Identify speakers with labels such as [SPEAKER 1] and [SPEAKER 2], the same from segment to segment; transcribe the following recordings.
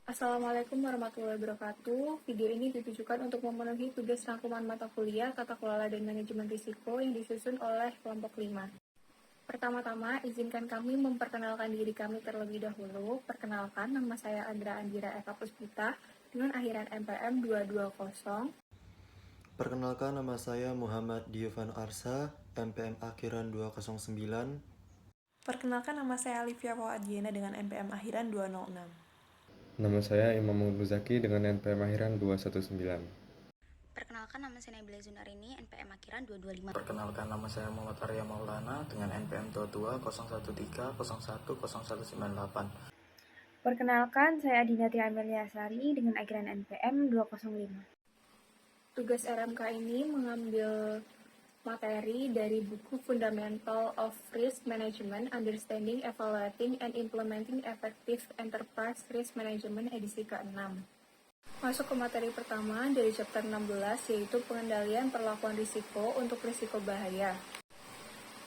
[SPEAKER 1] Assalamualaikum warahmatullahi wabarakatuh. Video ini ditujukan untuk memenuhi tugas rangkuman mata kuliah Tata Kelola dan Manajemen Risiko yang disusun oleh kelompok 5. Pertama-tama, izinkan kami memperkenalkan diri kami terlebih dahulu. Perkenalkan, nama saya Andra Andira Eka Puspita dengan akhiran MPM 220.
[SPEAKER 2] Perkenalkan, nama saya Muhammad Diovan Arsa, MPM akhiran 209.
[SPEAKER 3] Perkenalkan, nama saya Alivia Adiana dengan NPM akhiran 206.
[SPEAKER 4] Nama saya Imam Muzaki dengan NPM akhiran 219.
[SPEAKER 5] Perkenalkan, nama saya Nabila Zunarini, NPM akhiran 225.
[SPEAKER 6] Perkenalkan, nama saya Muhammad Arya Maulana dengan NPM 220130100198.
[SPEAKER 7] Perkenalkan, saya Adinati Ameliasari dengan akhiran NPM 205.
[SPEAKER 1] Tugas RMK ini mengambil materi dari buku Fundamental of Risk Management, Understanding, Evaluating, and Implementing Effective Enterprise Risk Management edisi ke-6. Masuk ke materi pertama dari chapter 16, yaitu pengendalian perlakuan risiko untuk risiko bahaya.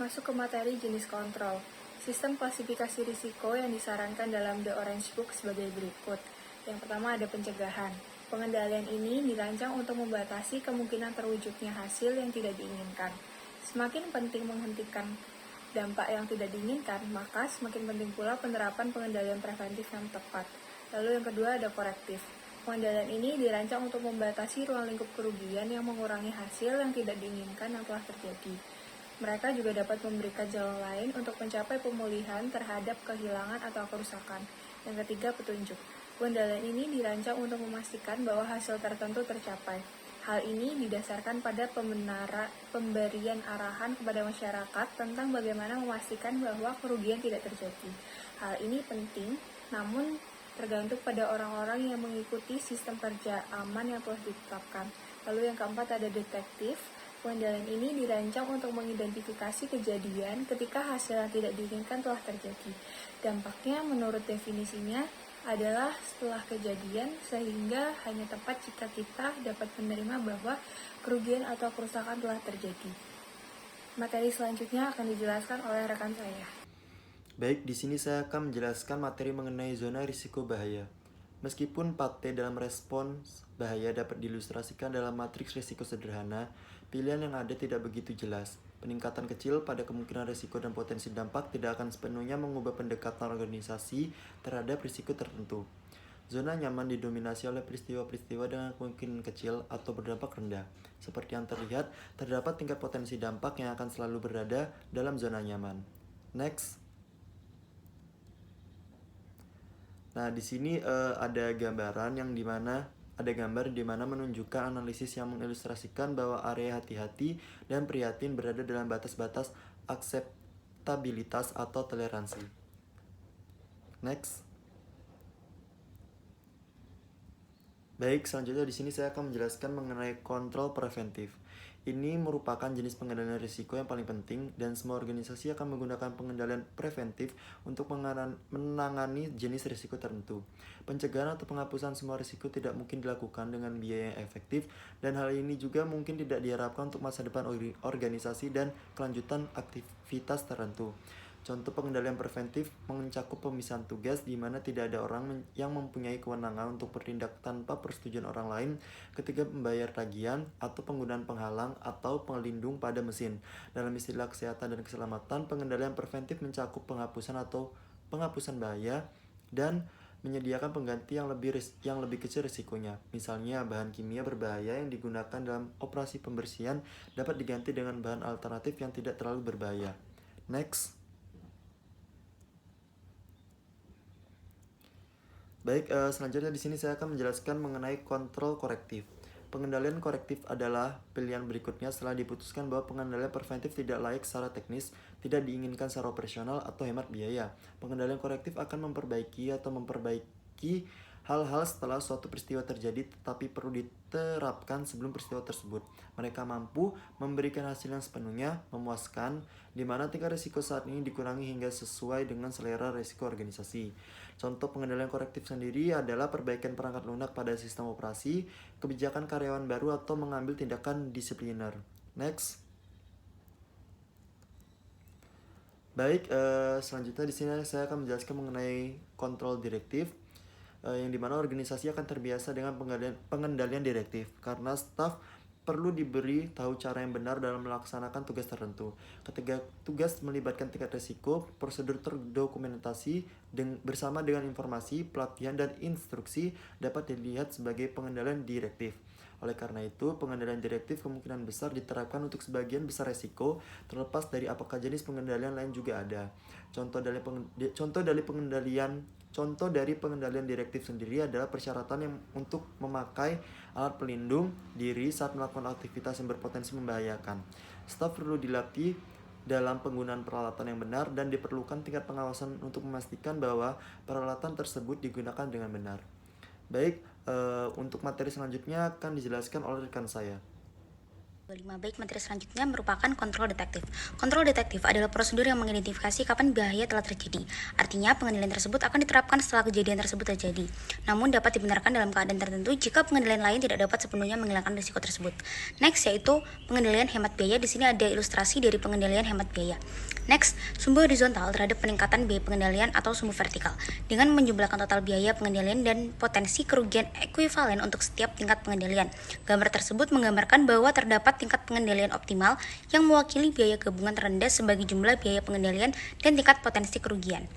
[SPEAKER 1] Masuk ke materi jenis kontrol. Sistem klasifikasi risiko yang disarankan dalam The Orange Book sebagai berikut. Yang pertama ada pencegahan. Pengendalian ini dirancang untuk membatasi kemungkinan terwujudnya hasil yang tidak diinginkan. Semakin penting menghentikan dampak yang tidak diinginkan, maka semakin penting pula penerapan pengendalian preventif yang tepat. Lalu yang kedua ada korektif. Pengendalian ini dirancang untuk membatasi ruang lingkup kerugian yang mengurangi hasil yang tidak diinginkan yang telah terjadi. Mereka juga dapat memberikan jalan lain untuk mencapai pemulihan terhadap kehilangan atau kerusakan. Yang ketiga, petunjuk. Pengendalian ini dirancang untuk memastikan bahwa hasil tertentu tercapai. Hal ini didasarkan pada pemberian arahan kepada masyarakat tentang bagaimana memastikan bahwa kerugian tidak terjadi. Hal ini penting, namun tergantung pada orang-orang yang mengikuti sistem kerja aman yang telah ditetapkan. Lalu yang keempat ada detektif. Pengendalian ini dirancang untuk mengidentifikasi kejadian ketika hasil yang tidak diinginkan telah terjadi. Dampaknya menurut definisinya adalah setelah kejadian, sehingga hanya tepat jika kita dapat menerima bahwa kerugian atau kerusakan telah terjadi. Materi selanjutnya akan dijelaskan oleh rekan saya.
[SPEAKER 2] Baik, di sini saya akan menjelaskan materi mengenai zona risiko bahaya. Meskipun 4T dalam respons bahaya dapat diilustrasikan dalam matriks risiko sederhana, pilihan yang ada tidak begitu jelas. Peningkatan kecil pada kemungkinan risiko dan potensi dampak tidak akan sepenuhnya mengubah pendekatan organisasi terhadap risiko tertentu. Zona nyaman didominasi oleh peristiwa-peristiwa dengan kemungkinan kecil atau berdampak rendah. Seperti yang terlihat, terdapat tingkat potensi dampak yang akan selalu berada dalam zona nyaman. Next. Nah, di sini ada gambaran yang dimana ada gambar di mana menunjukkan analisis yang mengilustrasikan bahwa area hati-hati dan prihatin berada dalam batas-batas akseptabilitas atau toleransi. Next. Baik, selanjutnya di sini saya akan menjelaskan mengenai kontrol preventif. Ini merupakan jenis pengendalian risiko yang paling penting dan semua organisasi akan menggunakan pengendalian preventif untuk menangani jenis risiko tertentu. Pencegahan atau penghapusan semua risiko tidak mungkin dilakukan dengan biaya yang efektif dan hal ini juga mungkin tidak diharapkan untuk masa depan organisasi dan kelanjutan aktivitas tertentu. Contoh pengendalian preventif mencakup pemisahan tugas di mana tidak ada orang yang mempunyai kewenangan untuk bertindak tanpa persetujuan orang lain ketika membayar tagihan atau penggunaan penghalang atau pelindung pada mesin. Dalam istilah kesehatan dan keselamatan, pengendalian preventif mencakup penghapusan bahaya dan menyediakan pengganti yang lebih kecil risikonya. Misalnya, bahan kimia berbahaya yang digunakan dalam operasi pembersihan dapat diganti dengan bahan alternatif yang tidak terlalu berbahaya. Next. Baik, selanjutnya di sini saya akan menjelaskan mengenai kontrol korektif. Pengendalian korektif adalah pilihan berikutnya setelah diputuskan bahwa pengendalian preventif tidak layak secara teknis, tidak diinginkan secara operasional, atau hemat biaya. Pengendalian korektif akan memperbaiki hal-hal setelah suatu peristiwa terjadi tetapi perlu diterapkan sebelum peristiwa tersebut. Mereka mampu memberikan hasil yang sepenuhnya memuaskan, di mana tingkat risiko saat ini dikurangi hingga sesuai dengan selera risiko organisasi. Contoh pengendalian korektif sendiri adalah perbaikan perangkat lunak pada sistem operasi, kebijakan karyawan baru, atau mengambil tindakan disipliner. Next. Baik, selanjutnya di sini saya akan menjelaskan mengenai kontrol direktif. yang dimana organisasi akan terbiasa dengan pengendalian direktif karena staf perlu diberi tahu cara yang benar dalam melaksanakan tugas tertentu. Ketika tugas melibatkan tingkat risiko, prosedur terdokumentasi bersama dengan informasi, pelatihan, dan instruksi dapat dilihat sebagai pengendalian direktif. Oleh karena itu, pengendalian direktif kemungkinan besar diterapkan untuk sebagian besar resiko, terlepas dari apakah jenis pengendalian lain juga ada. Contoh dari pengendalian direktif sendiri adalah persyaratan yang untuk memakai alat pelindung diri saat melakukan aktivitas yang berpotensi membahayakan. Staf perlu dilatih dalam penggunaan peralatan yang benar dan diperlukan tingkat pengawasan untuk memastikan bahwa peralatan tersebut digunakan dengan benar. Baik, untuk materi selanjutnya akan dijelaskan oleh rekan saya.
[SPEAKER 5] Baik, materi selanjutnya merupakan kontrol detektif. Kontrol detektif adalah prosedur yang mengidentifikasi kapan bahaya telah terjadi. Artinya, pengendalian tersebut akan diterapkan setelah kejadian tersebut terjadi. Namun, dapat dibenarkan dalam keadaan tertentu jika pengendalian lain tidak dapat sepenuhnya menghilangkan risiko tersebut. Next, yaitu pengendalian hemat biaya. Di sini ada ilustrasi dari pengendalian hemat biaya. Next, sumbu horizontal terhadap peningkatan biaya pengendalian atau sumbu vertikal dengan menjumlahkan total biaya pengendalian dan potensi kerugian ekuivalen untuk setiap tingkat pengendalian. Gambar tersebut menggambarkan bahwa terdapat tingkat pengendalian optimal yang mewakili biaya gabungan terendah sebagai jumlah biaya pengendalian dan tingkat potensi kerugian.